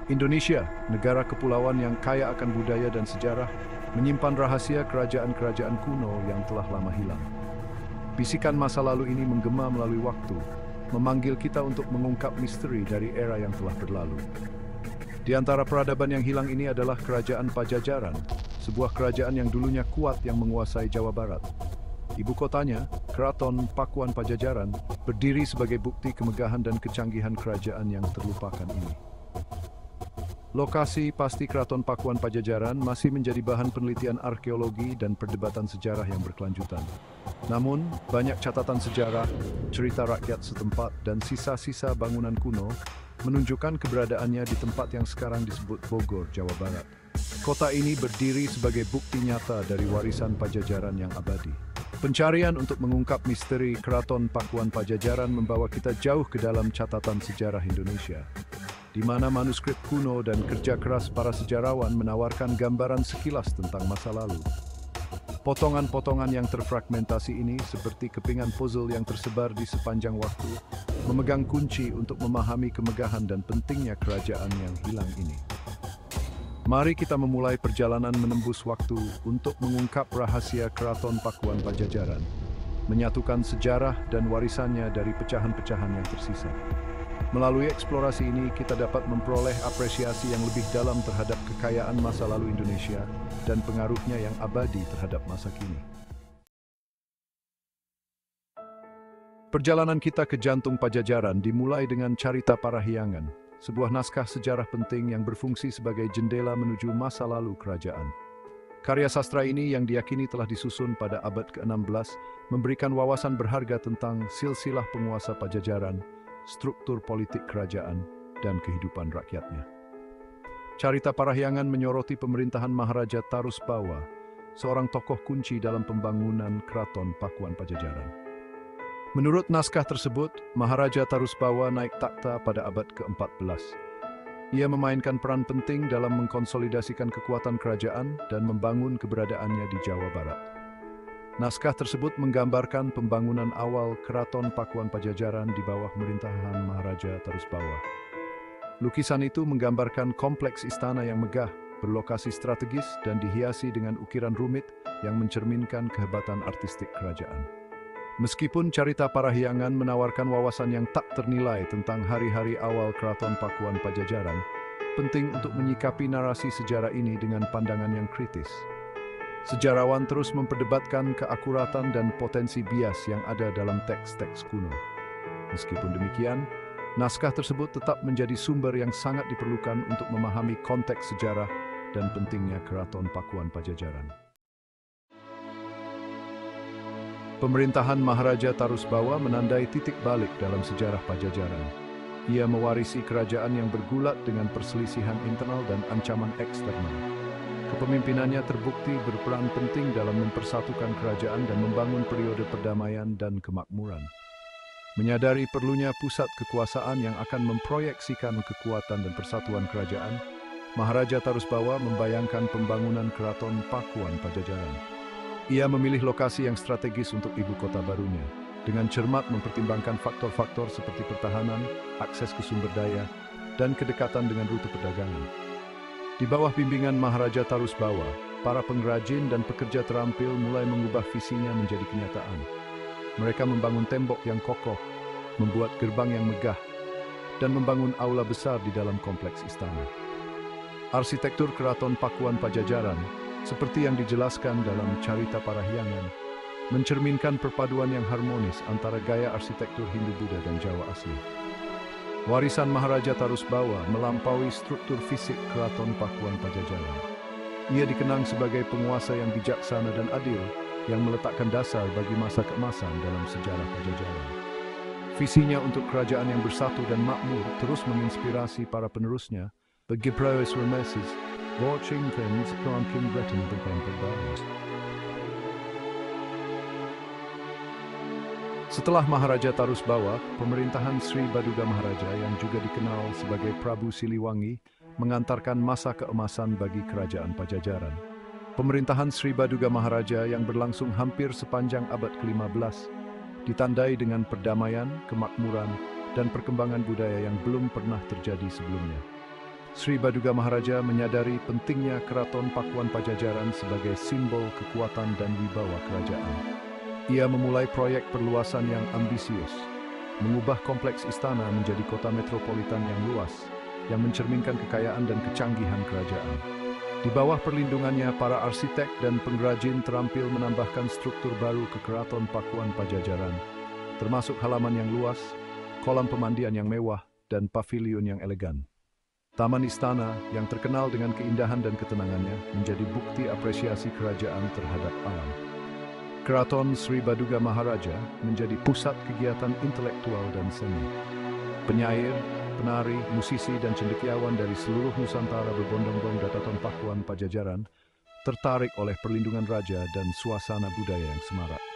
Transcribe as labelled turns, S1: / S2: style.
S1: Indonesia, negara kepulauan yang kaya akan budaya dan sejarah, menyimpan rahasia kerajaan-kerajaan kuno yang telah lama hilang. Bisikan masa lalu ini menggema melalui waktu, memanggil kita untuk mengungkap misteri dari era yang telah berlalu. Di antara peradaban yang hilang ini adalah Kerajaan Pajajaran, sebuah kerajaan yang dulunya kuat yang menguasai Jawa Barat. Ibu kotanya, Keraton Pakuan Pajajaran, berdiri sebagai bukti kemegahan dan kecanggihan kerajaan yang terlupakan ini. Lokasi pasti Keraton Pakuan Pajajaran masih menjadi bahan penelitian arkeologi dan perdebatan sejarah yang berkelanjutan. Namun, banyak catatan sejarah, cerita rakyat setempat, dan sisa-sisa bangunan kuno menunjukkan keberadaannya di tempat yang sekarang disebut Bogor, Jawa Barat. Kota ini berdiri sebagai bukti nyata dari warisan Pajajaran yang abadi. Pencarian untuk mengungkap misteri Keraton Pakuan Pajajaran membawa kita jauh ke dalam catatan sejarah Indonesia, di mana manuskrip kuno dan kerja keras para sejarawan menawarkan gambaran sekilas tentang masa lalu. Potongan-potongan yang terfragmentasi ini, seperti kepingan puzzle yang tersebar di sepanjang waktu, memegang kunci untuk memahami kemegahan dan pentingnya kerajaan yang hilang ini. Mari kita memulai perjalanan menembus waktu untuk mengungkap rahasia Keraton Pakuan Pajajaran, menyatukan sejarah dan warisannya dari pecahan-pecahan yang tersisa. Melalui eksplorasi ini, kita dapat memperoleh apresiasi yang lebih dalam terhadap kekayaan masa lalu Indonesia dan pengaruhnya yang abadi terhadap masa kini. Perjalanan kita ke jantung Pajajaran dimulai dengan Carita Parahyangan, sebuah naskah sejarah penting yang berfungsi sebagai jendela menuju masa lalu kerajaan. Karya sastra ini yang diyakini telah disusun pada abad ke-16 memberikan wawasan berharga tentang silsilah penguasa Pajajaran, struktur politik kerajaan, dan kehidupan rakyatnya. Carita Parahyangan menyoroti pemerintahan Maharaja Tarusbawa, seorang tokoh kunci dalam pembangunan Keraton Pakuan Pajajaran. Menurut naskah tersebut, Maharaja Tarusbawa naik takhta pada abad ke-14. Ia memainkan peran penting dalam mengkonsolidasikan kekuatan kerajaan dan membangun keberadaannya di Jawa Barat. Naskah tersebut menggambarkan pembangunan awal Keraton Pakuan Pajajaran di bawah pemerintahan Maharaja Tarusbawa. Lukisan itu menggambarkan kompleks istana yang megah, berlokasi strategis, dan dihiasi dengan ukiran rumit yang mencerminkan kehebatan artistik kerajaan. Meskipun Carita Parahyangan menawarkan wawasan yang tak ternilai tentang hari-hari awal Keraton Pakuan Pajajaran, penting untuk menyikapi narasi sejarah ini dengan pandangan yang kritis. Sejarawan terus memperdebatkan keakuratan dan potensi bias yang ada dalam teks-teks kuno. Meskipun demikian, naskah tersebut tetap menjadi sumber yang sangat diperlukan untuk memahami konteks sejarah dan pentingnya Keraton Pakuan Pajajaran. Pemerintahan Maharaja Tarusbawa menandai titik balik dalam sejarah Pajajaran. Ia mewarisi kerajaan yang bergulat dengan perselisihan internal dan ancaman eksternal. Kepemimpinannya terbukti berperan penting dalam mempersatukan kerajaan dan membangun periode perdamaian dan kemakmuran. Menyadari perlunya pusat kekuasaan yang akan memproyeksikan kekuatan dan persatuan kerajaan, Maharaja Tarusbawa membayangkan pembangunan Keraton Pakuan Pajajaran. Ia memilih lokasi yang strategis untuk ibu kota barunya, dengan cermat mempertimbangkan faktor-faktor seperti pertahanan, akses ke sumber daya, dan kedekatan dengan rute perdagangan. Di bawah bimbingan Maharaja Tarusbawa, para pengrajin dan pekerja terampil mulai mengubah visinya menjadi kenyataan. Mereka membangun tembok yang kokoh, membuat gerbang yang megah, dan membangun aula besar di dalam kompleks istana. Arsitektur Keraton Pakuan Pajajaran, seperti yang dijelaskan dalam Carita Parahyangan, mencerminkan perpaduan yang harmonis antara gaya arsitektur Hindu-Buddha dan Jawa asli. Warisan Maharaja Tarusbawa melampaui struktur fisik Keraton Pakuan Pajajaran. Ia dikenang sebagai penguasa yang bijaksana dan adil, yang meletakkan dasar bagi masa keemasan dalam sejarah Pajajaran. Visinya untuk kerajaan yang bersatu dan makmur terus menginspirasi para penerusnya, bagi proses remesis, Washington King Britain became perdana. Setelah Maharaja Tarusbawa, pemerintahan Sri Baduga Maharaja yang juga dikenal sebagai Prabu Siliwangi mengantarkan masa keemasan bagi kerajaan Pajajaran. Pemerintahan Sri Baduga Maharaja yang berlangsung hampir sepanjang abad ke-15 ditandai dengan perdamaian, kemakmuran, dan perkembangan budaya yang belum pernah terjadi sebelumnya. Sri Baduga Maharaja menyadari pentingnya Keraton Pakuan Pajajaran sebagai simbol kekuatan dan wibawa kerajaan. Ia memulai proyek perluasan yang ambisius, mengubah kompleks istana menjadi kota metropolitan yang luas, yang mencerminkan kekayaan dan kecanggihan kerajaan. Di bawah perlindungannya, para arsitek dan pengrajin terampil menambahkan struktur baru ke Keraton Pakuan Pajajaran, termasuk halaman yang luas, kolam pemandian yang mewah, dan pavilion yang elegan. Taman istana yang terkenal dengan keindahan dan ketenangannya menjadi bukti apresiasi kerajaan terhadap alam. Keraton Sri Baduga Maharaja menjadi pusat kegiatan intelektual dan seni. Penyair, penari, musisi, dan cendekiawan dari seluruh Nusantara berbondong-bondong ke Keraton Pakuan Pajajaran, tertarik oleh perlindungan raja dan suasana budaya yang semarak.